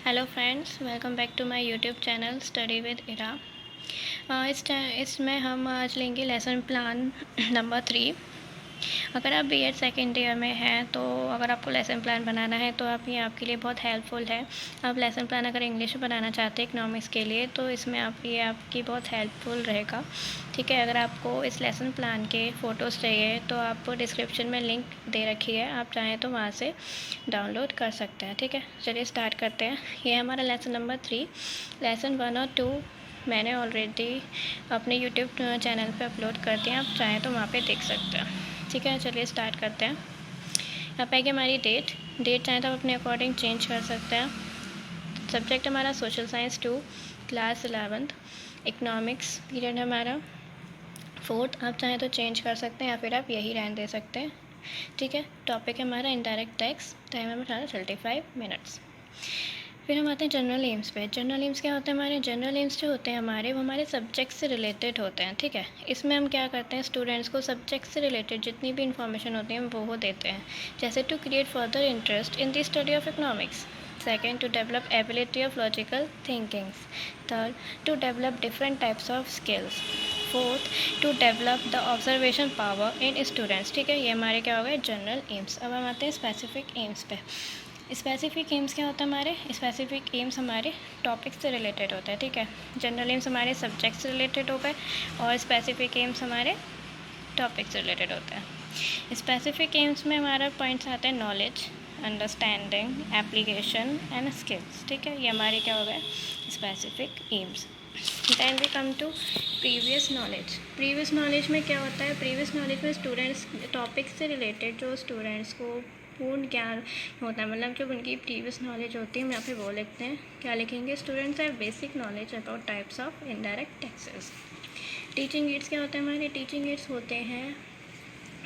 Hello friends, welcome back to my YouTube channel study with Ira. इसमें हम आज लेंगे लेसन प्लान नंबर 3। अगर आप बीएड सेकेंड ईयर में हैं तो अगर आपको लेसन प्लान बनाना है तो ये आपके लिए बहुत हेल्पफुल है। आप लेसन प्लान अगर इंग्लिश में बनाना चाहते हैं इकोनॉमिक्स के लिए तो इसमें ये आपकी बहुत हेल्पफुल रहेगा। ठीक है, अगर आपको इस लेसन प्लान के फ़ोटोज़ चाहिए तो आपको डिस्क्रिप्शन में लिंक दे रखी है, आप चाहें तो वहाँ से डाउनलोड कर सकते हैं। ठीक है, चलिए स्टार्ट करते हैं। ये हमारा लेसन नंबर 3। लेसन 1 और 2 मैंने ऑलरेडी अपने यूट्यूब चैनल पे अपलोड कर दिया, आप चाहें तो वहाँ पे देख सकते हैं। ठीक है, चलिए स्टार्ट करते हैं। यहाँ पे आएगी हमारी डेट चाहें तो आप अपने अकॉर्डिंग चेंज कर सकते हैं। सब्जेक्ट हमारा social science 2 class 11th। Economics period हमारा 4th, आप चाहें तो चेंज कर सकते हैं या फिर आप यही रहने दे सकते हैं। ठीक है, टॉपिक है हमारा इनडायरेक्ट टैक्स, टाइम है हमारा 35 मिनट्स। फिर हम आते हैं जनरल एम्स पे। जनरल एम्स क्या होते हैं हमारे? जनरल एम्स जो होते हैं वो हमारे सब्जेक्ट से रिलेटेड होते हैं। ठीक है, इसमें हम क्या करते हैं, स्टूडेंट्स को सब्जेक्ट से रिलेटेड जितनी भी इंफॉर्मेशन होती है वो देते हैं। जैसे to create further interest in the study of economics. Second, to develop ability of logical thinkings. Third, to develop different types of skills. Fourth, to develop the observation power in students. ठीक है, ये हमारे क्या हो गए general AIIMS. अब हम आते हैं स्पेसिफिक एम्स पे। स्पेसिफिक एम्स क्या होता है हमारे? स्पेसिफिक एम्स हमारे टॉपिक से रिलेटेड होता है। ठीक है, जनरल एम्स हमारे सब्जेक्ट से रिलेटेड हो गए और स्पेसिफिक एम्स हमारे टॉपिक से रिलेटेड होता है। स्पेसिफिक एम्स में हमारा पॉइंट्स आते हैं knowledge, understanding, application and skills. ठीक है, ये हमारे क्या हो गए specific aims. Then we come to previous knowledge. Previous knowledge में क्या होता है? प्रीवियस नॉलेज में स्टूडेंट्स टॉपिक से रिलेटेड जो स्टूडेंट्स को पूर्ण ज्ञान होता है, मतलब जो उनकी प्रीवियस नॉलेज होती है, हम यहाँ पे वो लिखते हैं। क्या लिखेंगे? Students have basic knowledge about types of indirect taxes. Teaching ads क्या होते हैं हमारे? टीचिंग एड्स होते हैं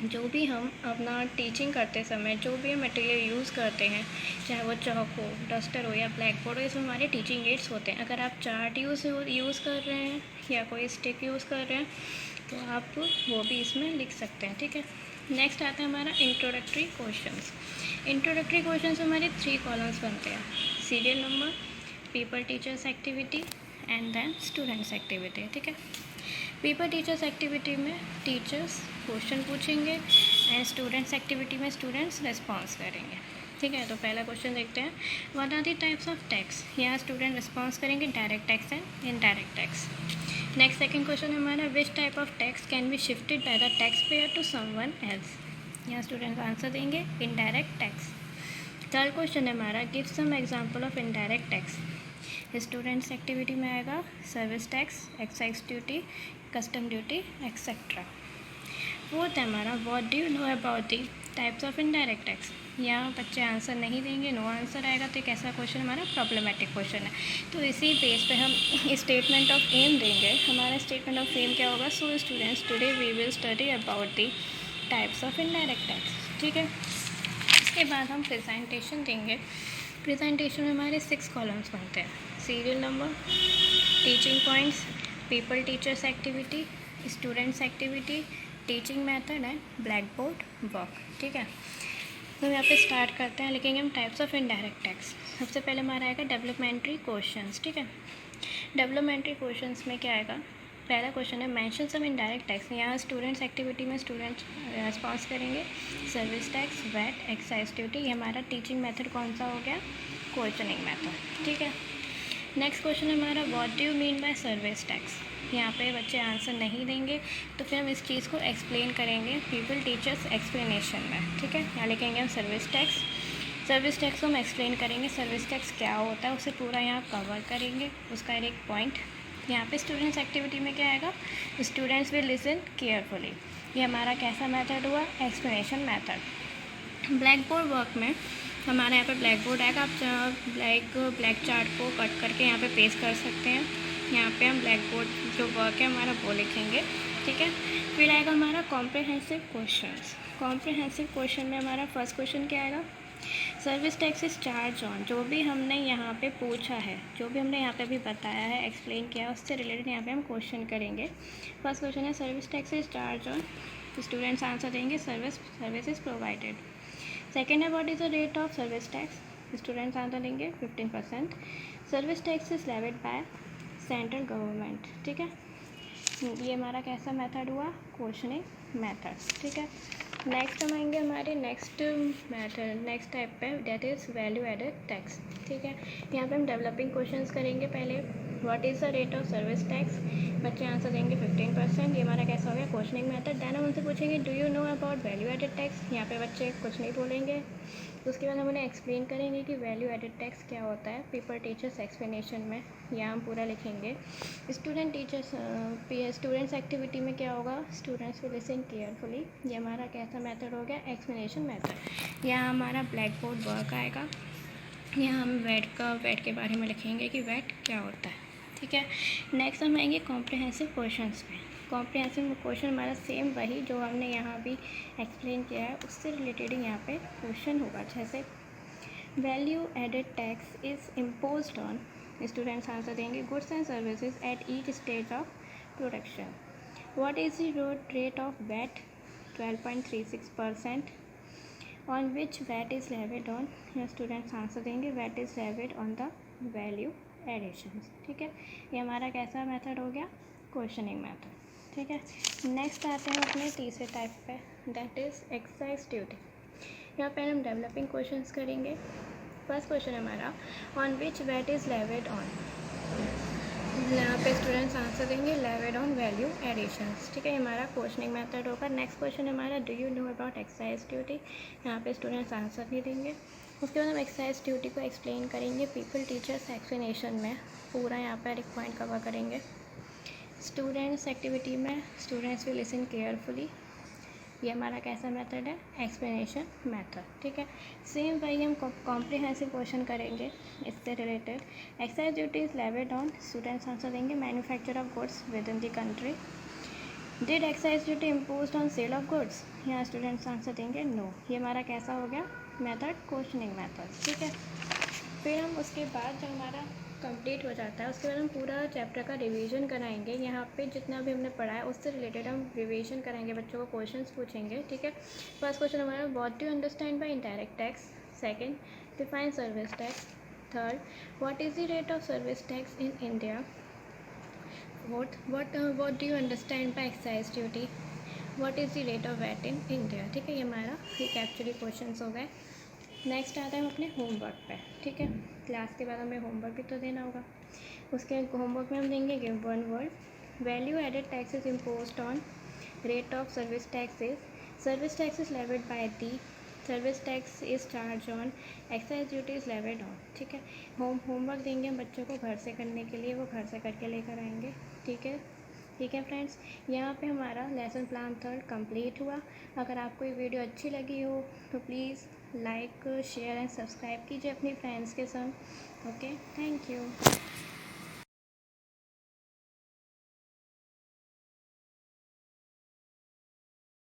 जो भी हम अपना टीचिंग करते समय जो भी हम मटेरियल यूज़ करते हैं, चाहे वो चॉक हो, डस्टर हो या ब्लैक बोर्ड हो, इसमें हमारे टीचिंग एड्स होते हैं। अगर आप चार्ट यूज़ कर रहे हैं या कोई स्टिक यूज़ कर रहे हैं तो आप वो भी इसमें लिख सकते हैं। ठीक है, नेक्स्ट आता है हमारा इंट्रोडक्टरी क्वेश्चंस। इंट्रोडक्टरी क्वेश्चंस हमारे 3 कॉलम्स बनते हैं। Serial number, people teachers activity and then students activity. ठीक है, पीपल टीचर्स एक्टिविटी में टीचर्स क्वेश्चन पूछेंगे एंड स्टूडेंट्स एक्टिविटी में स्टूडेंट्स रिस्पॉन्स करेंगे। ठीक है, तो पहला क्वेश्चन देखते हैं। What are the types of tax? यहाँ स्टूडेंट रिस्पॉन्स करेंगे direct tax and indirect tax. Next second question हमारा, which type of tax can be shifted by the tax payer to someone else? यहाँ students answer देंगे indirect tax. Third question है हमारा, give some example of indirect tax. Students activity में आएगा service tax, excise duty, custom duty etcetera. Fourth है हमारा, what do you know about the types of indirect tax. यहाँ बच्चे answer नहीं देंगे, नो आंसर आएगा, तो एक ऐसा क्वेश्चन हमारा प्रॉब्लमेटिक क्वेश्चन है। तो इसी बेस पे हम स्टेटमेंट ऑफ एम देंगे। हमारा स्टेटमेंट ऑफ एम क्या होगा? So students today we will study about the types of indirect tax. ठीक है, इसके बाद हम प्रेजेंटेशन देंगे। प्रेजेंटेशन में हमारे 6 कॉलम्स बनते हैं। Serial number, teaching points, people teachers activity, students activity, teaching method and black board work. ठीक है, तो यहाँ पे स्टार्ट करते हैं, लिखेंगे हम टाइप्स ऑफ इनडायरेक्ट टैक्स। सबसे पहले हमारा आएगा डेवलपमेंट्री क्वेश्चंस। ठीक है, डेवलपमेंट्री क्वेश्चंस में क्या आएगा? पहला क्वेश्चन है मेंशन सम इनडायरेक्ट टैक्स। यहाँ स्टूडेंट्स एक्टिविटी में स्टूडेंट्स रिस्पॉन्स करेंगे service tax, VAT, excise duty. ये हमारा टीचिंग मेथड कौन सा हो गया? Questioning method. ठीक है, नेक्स्ट क्वेश्चन है हमारा, what do you mean by service tax. यहाँ पे बच्चे आंसर नहीं देंगे तो फिर हम इस चीज़ को एक्सप्लेन करेंगे पीपल टीचर्स एक्सप्लेनेशन में। ठीक है, यहाँ लिखेंगे हम सर्विस टैक्स। सर्विस टैक्स को हम एक्सप्लेन करेंगे, सर्विस टैक्स क्या होता है उसे पूरा यहाँ कवर करेंगे, उसका एक पॉइंट। यहाँ पे स्टूडेंट्स एक्टिविटी में क्या आएगा? Students will listen carefully. ये हमारा कैसा मेथड हुआ? Explanation method. Black board work में हमारे यहाँ पे ब्लैक बोर्ड आएगा, आप ब्लैक चार्ट को कट करके यहाँ पे पेस्ट कर सकते हैं। यहाँ पे हम ब्लैक बोर्ड जो वर्क है हमारा वो लिखेंगे। ठीक है, फिर आएगा हमारा कॉम्प्रिहेंसिव क्वेश्चंस। कॉम्प्रिहेंसिव क्वेश्चन में हमारा फर्स्ट क्वेश्चन क्या आएगा? Service tax is charge on. जो भी हमने यहाँ पे पूछा है, जो भी हमने यहाँ पे भी बताया है, एक्सप्लेन किया है, उससे रिलेटेड यहाँ पे हम क्वेश्चन करेंगे। फर्स्ट क्वेश्चन है service tax is charge on, students answer देंगे सर्विस इज प्रोवाइडेड। सेकेंड है what is the rate of service tax. Students answer देंगे 15%। Service tax is levied by central government, ठीक है। ये हमारा कैसा मेथड हुआ, क्वेश्चनिंग मेथड, ठीक है। नेक्स्ट हम आएंगे हमारे नेक्स्ट मेथड, नेक्स्ट टाइप पे, that is value added tax, ठीक है। यहाँ पे हम डेवलपिंग क्वेश्चंस करेंगे। पहले what is the rate of service tax, बच्चे आंसर देंगे 15%। ये हमारा कैसा हो गया, क्वेश्चनिंग मेथड। देन हम उनसे पूछेंगे do you know about value added tax, यहाँ पे बच्चे कुछ नहीं बोलेंगे। उसके बाद हम उन्हें एक्सप्लेन करेंगे कि वैल्यू एडेड टैक्स क्या होता है, पेपर टीचर्स एक्सप्लेनेशन में यहाँ हम पूरा लिखेंगे। स्टूडेंट्स एक्टिविटी में क्या होगा, स्टूडेंट्स विल लिसन केयरफुली। ये हमारा कैसा मेथड हो गया, एक्सप्लेनेशन मेथड। यहाँ हमारा ब्लैक बोर्ड वर्क आएगा। यहाँ हम वेट के बारे में लिखेंगे कि वेट क्या होता है, ठीक है। नेक्स्ट हम आएंगे कॉम्प्रिहेंसिव क्वेश्चंस पे। कॉम्प्रिहेंसिव क्वेश्चन हमारा सेम वही जो हमने यहाँ भी एक्सप्लेन किया है, उससे रिलेटेड ही यहाँ पे क्वेश्चन होगा। जैसे value added tax is imposed on, students answer देंगे goods and services at each stage of production. What is the rate of VAT, 12.36%। On which VAT is levied on, या students answer देंगे VAT is levied on the value addition, ठीक है। ये हमारा कैसा method हो गया, क्वेश्चनिंग मेथड, ठीक है। नेक्स्ट आते हैं अपने तीसरे टाइप पे, दैट इज़ एक्साइज ड्यूटी। यहाँ पे हम डेवलपिंग क्वेश्चंस करेंगे। फर्स्ट क्वेश्चन हमारा on which VAT is levied on, यहाँ पे स्टूडेंट्स आंसर देंगे लेविड ऑन वैल्यू एडिशंस, ठीक है। हमारा क्वेश्चनिंग मेथड होगा। नेक्स्ट क्वेश्चन हमारा do you know about excise duty, यहाँ पे स्टूडेंट्स आंसर नहीं देंगे। उसके बाद हम एक्साइज ड्यूटी को एक्सप्लेन करेंगे पीपल टीचर्स एक्सप्लेनेशन में, पूरा यहाँ पर एक पॉइंट कवर करेंगे। स्टूडेंट्स एक्टिविटी में स्टूडेंट्स विल लिसन केयरफुली, ये हमारा कैसा मेथड है, एक्सप्लेनेशन मेथड, ठीक है। सेम वही हम कॉम्प्रिहेंसिव क्वेश्चन करेंगे इससे related. Excise duty is levied on, students answer देंगे manufacture of goods within the country. Did excise duty imposed on sale of goods, यहाँ स्टूडेंट्स आंसर देंगे नो। ये हमारा कैसा हो गया मेथड, क्वेश्चनिंग मेथड, ठीक है। फिर हम उसके बाद जब हमारा कंप्लीट हो जाता है, उसके बाद हम पूरा चैप्टर का रिवीजन कराएंगे। यहाँ पे जितना भी हमने पढ़ा है उससे रिलेटेड हम रिवीजन कराएंगे, बच्चों को क्वेश्चंस पूछेंगे, ठीक है। फर्स्ट क्वेश्चन हमारा what do you understand by indirect tax, second define service tax, third what is the rate of service tax in India, what do you understand by excise duty, what is the rate of VAT in India, ठीक है। ये हमारा रिकैप्चुअली questions हो गए। Next आता है हम अपने होमवर्क पे, ठीक है। क्लास के बाद हमें होमवर्क भी तो देना होगा। उसके होमवर्क में हम देंगे give one word, value added tax is imposed on, rate of service tax is, service tax is levied by the, service tax is charge on, excise duty is levied on, ठीक है। Homework देंगे हम बच्चों को घर से करने के लिए, वो घर से करके लेकर आएंगे, ठीक है। ठीक है फ्रेंड्स, यहाँ पे हमारा लेसन प्लान 3 कंप्लीट हुआ। अगर आपको ये वीडियो अच्छी लगी हो तो please like share and subscribe कीजिए अपनी फ्रेंड्स के संग। Okay, thank you.